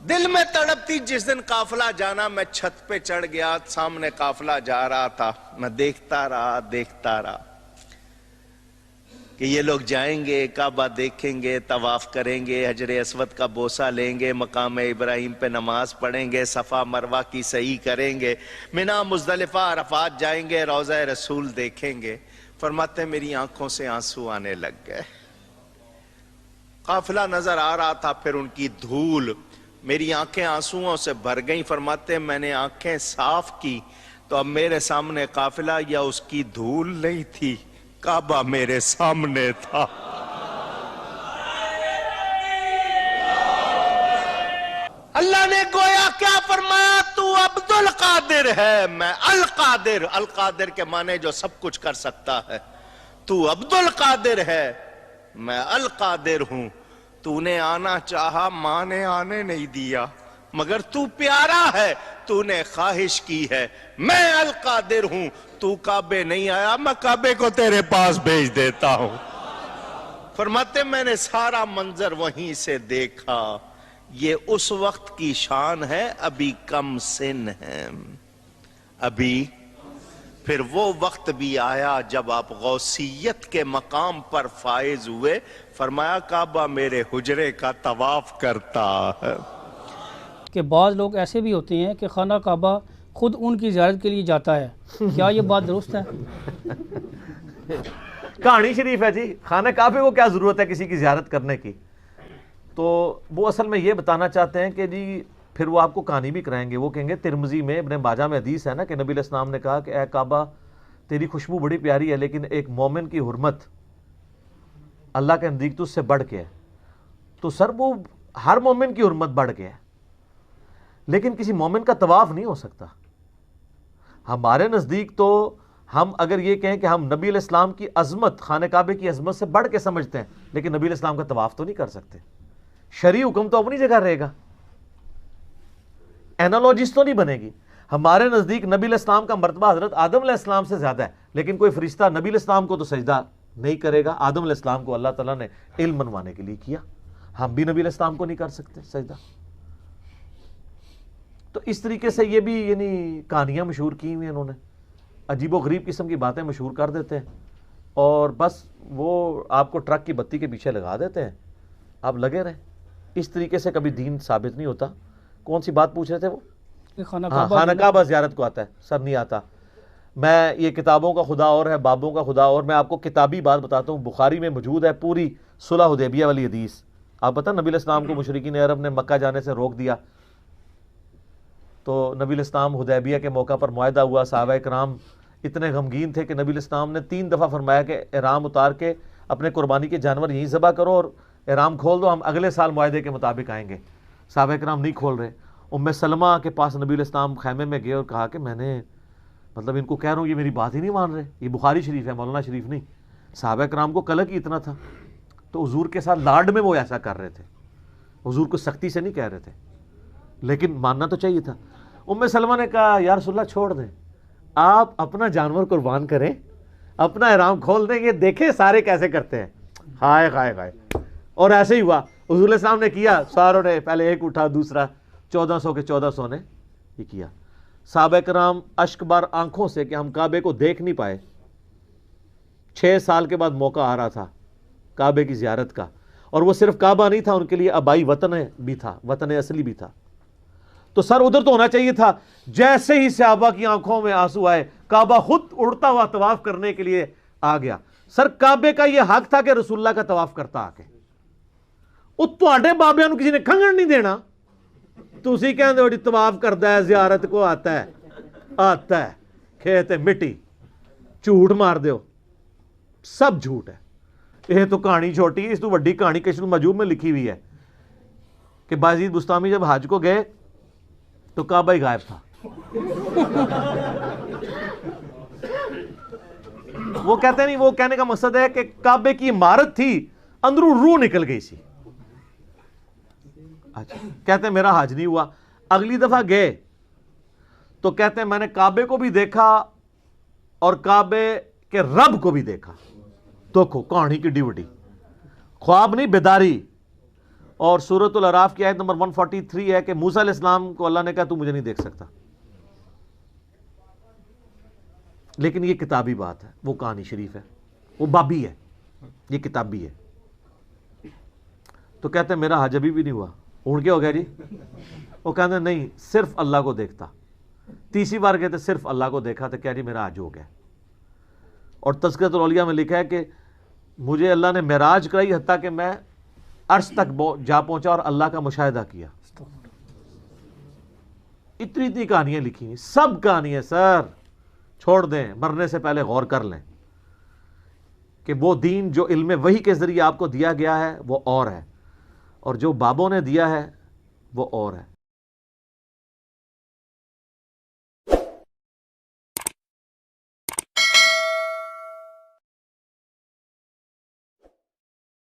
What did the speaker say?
دل میں تڑپتی جس دن قافلہ جانا، میں چھت پہ چڑھ گیا، سامنے قافلہ جا رہا تھا، میں دیکھتا رہا کہ یہ لوگ جائیں گے، کعبہ دیکھیں گے، طواف کریں گے، حجر اسود کا بوسہ لیں گے، مقام ابراہیم پہ نماز پڑھیں گے، صفا مروہ کی سعی کریں گے، منی مزدلفہ عرفات جائیں گے، روضہ رسول دیکھیں گے۔ فرماتے میری آنکھوں سے آنسو آنے لگ گئے، قافلہ نظر آ رہا تھا، پھر ان کی دھول، میری آنکھیں آنسوؤں سے بھر گئیں۔ فرماتے میں نے آنکھیں صاف کی تو اب میرے سامنے قافلہ یا اس کی دھول نہیں تھی، کعبہ میرے سامنے تھا۔ اللہ نے گویا کیا فرمایا، تو عبد القادر ہے، میں القادر۔ القادر کے معنی جو سب کچھ کر سکتا ہے۔ تو عبد القادر ہے، میں القادر ہوں۔ تو نے آنا چاہا، ماں نے آنے نہیں دیا، مگر تو پیارا ہے، تو نے خواہش کی ہے، میں القادر ہوں۔ تو کعبے نہیں آیا، میں کعبے کو تیرے پاس بھیج دیتا ہوں۔ فرماتے میں نے سارا منظر وہیں سے دیکھا، یہ اس وقت کی شان ہے، ابھی کم سن ہے، ابھی۔ پھر وہ وقت بھی آیا جب آپ غوثیت کے مقام پر فائز ہوئے، فرمایا کعبہ میرے حجرے کا طواف کرتا ہے۔ کہ بعض لوگ ایسے بھی ہوتے ہیں کہ خانہ کعبہ خود ان کی زیارت کے لیے جاتا ہے، کیا یہ بات درست ہے؟ کہانی شریف ہے جی، خانہ کعبے کو کیا ضرورت ہے کسی کی زیارت کرنے کی؟ تو وہ اصل میں یہ بتانا چاہتے ہیں کہ جی پھر وہ آپ کو کہانی بھی کرائیں گے، وہ کہیں گے ترمذی میں ابن ماجہ میں حدیث ہے نا کہ نبی علیہ السلام نے کہا کہ اے کعبہ تیری خوشبو بڑی پیاری ہے، لیکن ایک مومن کی حرمت اللہ کے نزدیک تو اس سے بڑھ کے ہے۔ تو سر وہ ہر مومن کی حرمت بڑھ کے ہے، لیکن کسی مومن کا طواف نہیں ہو سکتا۔ ہمارے نزدیک تو ہم اگر یہ کہیں کہ ہم نبی علیہ السلام کی عظمت، خانہ کعبے کی عظمت سے بڑھ کے سمجھتے ہیں، لیکن نبی علیہ السلام کا طواف تو نہیں کر سکتے۔ شرعی حکم تو اپنی جگہ رہے گا، اینالوجیز تو نہیں بنے گی۔ ہمارے نزدیک نبی علیہ السلام کا مرتبہ حضرت آدم علیہ السلام سے زیادہ ہے، لیکن کوئی فرشتہ نبی علیہ السلام کو تو سجدہ نہیں کرے گا۔ آدم علیہ السلام کو اللہ تعالیٰ نے علم منوانے کے لیے کیا، ہم بھی نبی علیہ السلام کو نہیں کر سکتے سجدہ۔ تو اس طریقے سے یہ بھی یعنی کہانیاں مشہور کی ہوئی ہیں انہوں نے، عجیب و غریب قسم کی باتیں مشہور کر دیتے ہیں، اور بس وہ آپ کو ٹرک کی بتی کے پیچھے لگا دیتے ہیں، آپ لگے رہیں۔ اس طریقے سے کبھی دین ثابت نہیں ہوتا۔ کون سی بات پوچھ رہے تھے وہ؟ خانہ خانہ کعبہ زیارت کو آتا ہے، سر نہیں آتا۔ میں یہ کتابوں کا خدا اور ہے، بابوں کا خدا اور، میں آپ کو کتابی بات بتاتا ہوں، بخاری میں موجود ہے پوری صلح حدیبیہ والی حدیث۔ آپ پتہ نبی علیہ السلام کو مشرکین عرب نے مکہ جانے سے روک دیا، تو نبی علیہ السلام حدیبیہ کے موقع پر معاہدہ ہوا، صحابہ کرام اتنے غمگین تھے کہ نبی علیہ السلام نے 3 دفعہ فرمایا کہ احرام اتار کے اپنے قربانی کے جانور یہیں ذبح کرو اور احرام کھول دو، ہم اگلے سال معاہدے کے مطابق آئیں گے۔ صحابہ کرام نہیں کھول رہے۔ ام سلمہ کے پاس نبی علیہ السلام خیمے میں گئے اور کہا کہ میں نے مطلب ان کو کہہ رہا ہوں، یہ میری بات ہی نہیں مان رہے۔ یہ بخاری شریف ہے، مولانا شریف نہیں۔ صحابہ کرام کو قلق ہی اتنا تھا، تو حضور کے ساتھ لاڈ میں وہ ایسا کر رہے تھے، حضور کو سختی سے نہیں کہہ رہے تھے، لیکن ماننا تو چاہیے تھا۔ ام سلمہ نے کہا یا رسول اللہ چھوڑ دیں، آپ اپنا جانور قربان کریں، اپنا احرام کھول دیں، یہ دیکھیں سارے کیسے کرتے ہیں۔ ہائے ہائے ہائے۔ اور ایسے ہی ہوا، حضور علیہ السلام نے کیا، ساروں نے پہلے ایک اٹھا، دوسرا 1400 کے 1400 نے یہ کیا۔ صحابہ کرام اشک بار آنکھوں سے کہ ہم کعبے کو دیکھ نہیں پائے۔ 6 سال کے بعد موقع آ رہا تھا کعبے کی زیارت کا، اور وہ صرف کعبہ نہیں تھا، ان کے لیے آبائی وطن بھی تھا، وطن اصلی بھی تھا۔ تو سر ادھر تو ہونا چاہیے تھا۔ جیسے ہی صحابہ کی آنکھوں میں آنسو آئے، کعبہ خود اڑتا ہوا طواف کرنے کے لیے آ گیا۔ سر کعبے کا یہ حق تھا کہ رسول اللہ کا طواف کرتا آ کے، وہ تواڈے بابیاں نوں کسی نے کھنگن نہیں دینا۔ تسی کہندے ہو جی طواف کردا ہے، زیارت کو آتا ہے، کھیت مٹی، جھوٹ مار دیو، سب جھوٹ ہے۔ یہ تو کہانی چھوٹی ہے، اس تو بڑی کہانی کشف المحجوب میں لکھی ہوئی ہے کہ بایزید بستامی جب حج کو گئے تو کعبہ ہی غائب تھا۔ وہ کہتے نہیں، وہ کہنے کا مقصد ہے کہ کعبے کی عمارت تھی، اندروں روح نکل گئی سی۔ کہتے ہیں میرا حج نہیں ہوا۔ اگلی دفعہ گئے تو کہتے ہیں میں نے کعبے کو بھی دیکھا اور کعبے کے رب کو بھی دیکھا۔ دیکھو کہانی کی ڈیوٹی، خواب نہیں بیداری۔ اور سورۃ الاعراف کی آیت نمبر 143 ہے کہ موسیٰ علیہ السلام کو اللہ نے کہا تو مجھے نہیں دیکھ سکتا. لیکن یہ کتابی بات ہے، وہ کہانی شریف ہے، وہ بابی ہے، یہ کتابی ہے. تو کہتے ہیں میرا حج ابھی بھی نہیں ہوا. اڑ کے ہو گیا جی؟ وہ کہتے ہیں نہیں، صرف اللہ کو دیکھتا. تیسری بار کہتے صرف اللہ کو دیکھا تو کیا جی میرا حج ہو گیا. اور تذکرۃ الاولیاء میں لکھا ہے کہ مجھے اللہ نے معراج کرائی حتیٰ کہ میں عرش تک جا پہنچا اور اللہ کا مشاہدہ کیا. اتنی کہانیاں لکھی ہیں، سب کہانیاں سر چھوڑ دیں، مرنے سے پہلے غور کر لیں کہ وہ دین جو علم وحی کے ذریعے آپ کو دیا گیا ہے وہ اور ہے، اور جو بابوں نے دیا ہے وہ اور ہے.